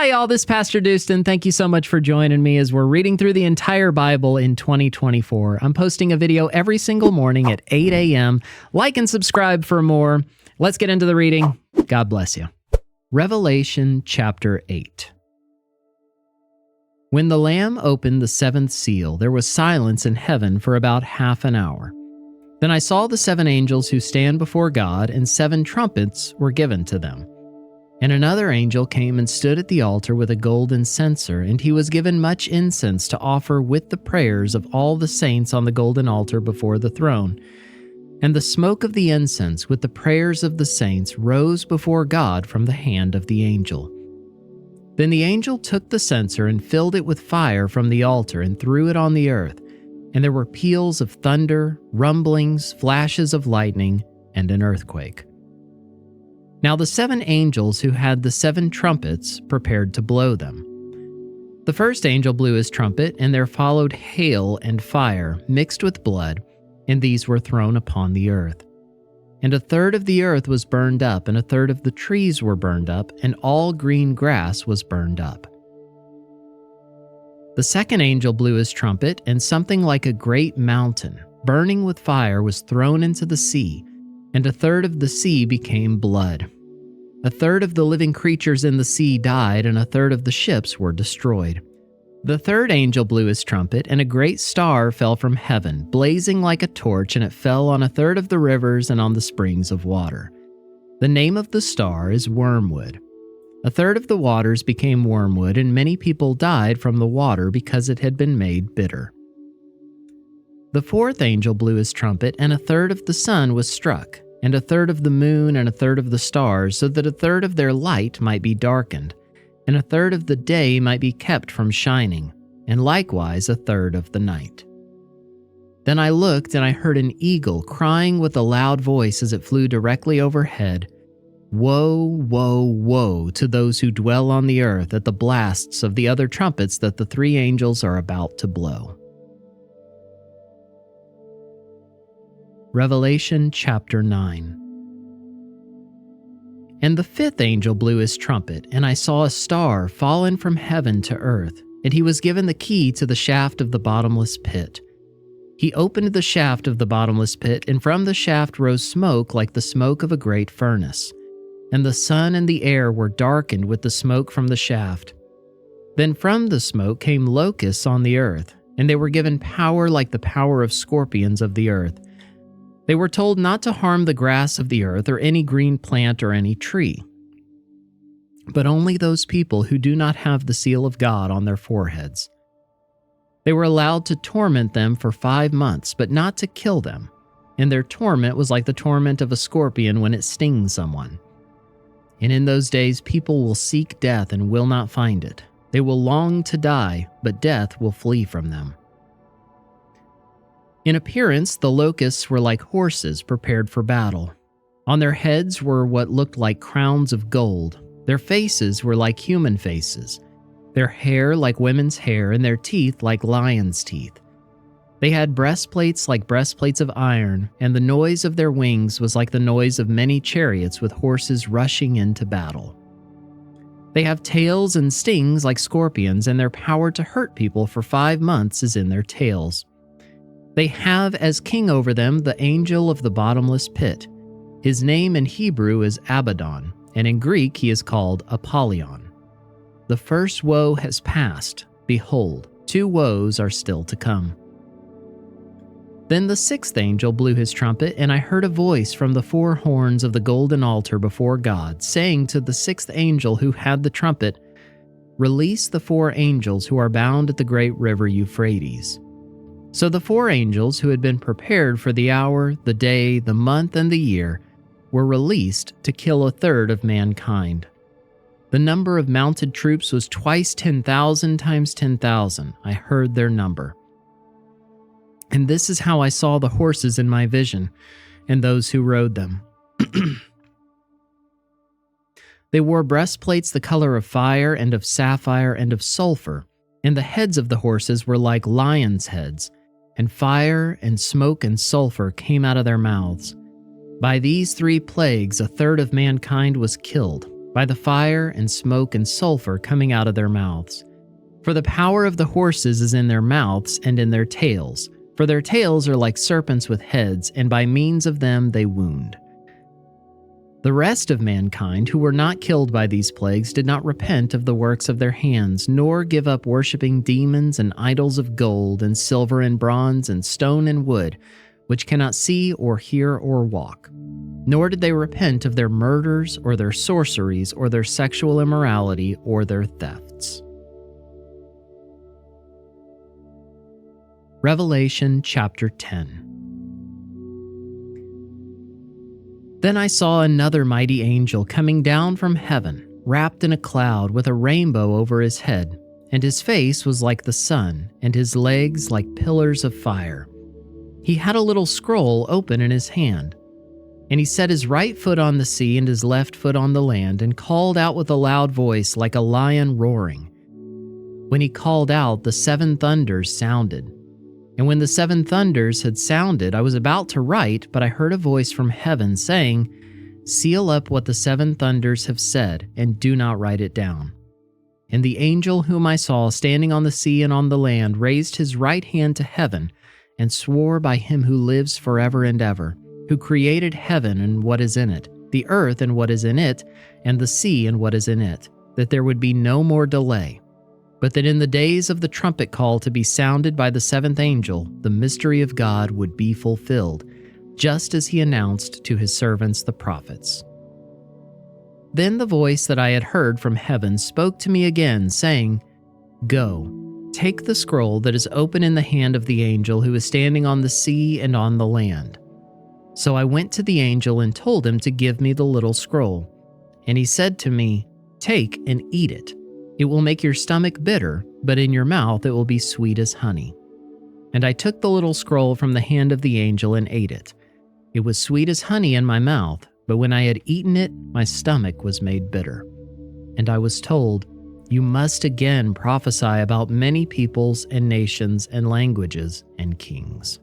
Hi, y'all. This is Pastor Doostyn. Thank you so much for joining me as we're reading through the entire Bible in 2024. I'm posting a video every single morning at 8 a.m. Like and subscribe for more. Let's get into the reading. God bless you. Revelation chapter 8. When the Lamb opened the seventh seal, there was silence in heaven for about half an hour. Then I saw the seven angels who stand before God, and seven trumpets were given to them. And another angel came and stood at the altar with a golden censer, and he was given much incense to offer with the prayers of all the saints on the golden altar before the throne. And the smoke of the incense with the prayers of the saints rose before God from the hand of the angel. Then the angel took the censer and filled it with fire from the altar and threw it on the earth, and there were peals of thunder, rumblings, flashes of lightning, and an earthquake. Now the seven angels who had the seven trumpets prepared to blow them. The first angel blew his trumpet, and there followed hail and fire mixed with blood, and these were thrown upon the earth. And a third of the earth was burned up, and a third of the trees were burned up, and all green grass was burned up. The second angel blew his trumpet, and something like a great mountain, burning with fire, was thrown into the sea, and a third of the sea became blood. A third of the living creatures in the sea died, and a third of the ships were destroyed. The third angel blew his trumpet, and a great star fell from heaven, blazing like a torch, and it fell on a third of the rivers and on the springs of water. The name of the star is Wormwood. A third of the waters became wormwood, and many people died from the water because it had been made bitter. The fourth angel blew his trumpet, and a third of the sun was struck, and a third of the moon, and a third of the stars, so that a third of their light might be darkened, and a third of the day might be kept from shining, and likewise a third of the night. Then I looked, and I heard an eagle crying with a loud voice as it flew directly overhead, "Woe, woe, woe to those who dwell on the earth at the blasts of the other trumpets that the three angels are about to blow." Revelation chapter 9. And the fifth angel blew his trumpet, and I saw a star fallen from heaven to earth, and he was given the key to the shaft of the bottomless pit. He opened the shaft of the bottomless pit, and from the shaft rose smoke like the smoke of a great furnace. And the sun and the air were darkened with the smoke from the shaft. Then from the smoke came locusts on the earth, and they were given power like the power of scorpions of the earth. They were told not to harm the grass of the earth or any green plant or any tree, but only those people who do not have the seal of God on their foreheads. They were allowed to torment them for 5 months, but not to kill them, and their torment was like the torment of a scorpion when it stings someone. And in those days people will seek death and will not find it. They will long to die, but death will flee from them. In appearance, the locusts were like horses prepared for battle. On their heads were what looked like crowns of gold. Their faces were like human faces, their hair like women's hair, and their teeth like lions' teeth. They had breastplates like breastplates of iron, and the noise of their wings was like the noise of many chariots with horses rushing into battle. They have tails and stings like scorpions, and their power to hurt people for 5 months is in their tails. They have as king over them the angel of the bottomless pit. His name in Hebrew is Abaddon, and in Greek he is called Apollyon. The first woe has passed. Behold, 2 woes are still to come. Then the sixth angel blew his trumpet, and I heard a voice from the 4 horns of the golden altar before God, saying to the sixth angel who had the trumpet, "Release the 4 angels who are bound at the great river Euphrates." So the 4 angels who had been prepared for the hour, the day, the month, and the year were released to kill a third of mankind. The number of mounted troops was twice 10,000 times 10,000. I heard their number. And this is how I saw the horses in my vision, and those who rode them. They wore breastplates the color of fire and of sapphire and of sulfur, and the heads of the horses were like lions' heads, and fire and smoke and sulfur came out of their mouths. By these 3 plagues a third of mankind was killed, by the fire and smoke and sulfur coming out of their mouths. For the power of the horses is in their mouths and in their tails, for their tails are like serpents with heads, and by means of them they wound. The rest of mankind who were not killed by these plagues did not repent of the works of their hands, nor give up worshipping demons and idols of gold and silver and bronze and stone and wood, which cannot see or hear or walk. Nor did they repent of their murders or their sorceries or their sexual immorality or their thefts. Revelation chapter 10. Then I saw another mighty angel coming down from heaven, wrapped in a cloud with a rainbow over his head, and his face was like the sun, and his legs like pillars of fire. He had a little scroll open in his hand, and he set his right foot on the sea and his left foot on the land, and called out with a loud voice like a lion roaring. When he called out, the 7 thunders sounded. And when the 7 thunders had sounded, I was about to write, but I heard a voice from heaven saying, "Seal up what the 7 thunders have said, and do not write it down." And the angel whom I saw standing on the sea and on the land raised his right hand to heaven, and swore by him who lives forever and ever, who created heaven and what is in it, the earth and what is in it, and the sea and what is in it, that there would be no more delay, but that in the days of the trumpet call to be sounded by the 7th angel, the mystery of God would be fulfilled, just as he announced to his servants the prophets. Then the voice that I had heard from heaven spoke to me again, saying, "Go, take the scroll that is open in the hand of the angel who is standing on the sea and on the land." So I went to the angel and told him to give me the little scroll. And he said to me, "Take and eat it. It will make your stomach bitter, but in your mouth it will be sweet as honey." And I took the little scroll from the hand of the angel and ate it. It was sweet as honey in my mouth, but when I had eaten it, my stomach was made bitter. And I was told, "You must again prophesy about many peoples and nations and languages and kings."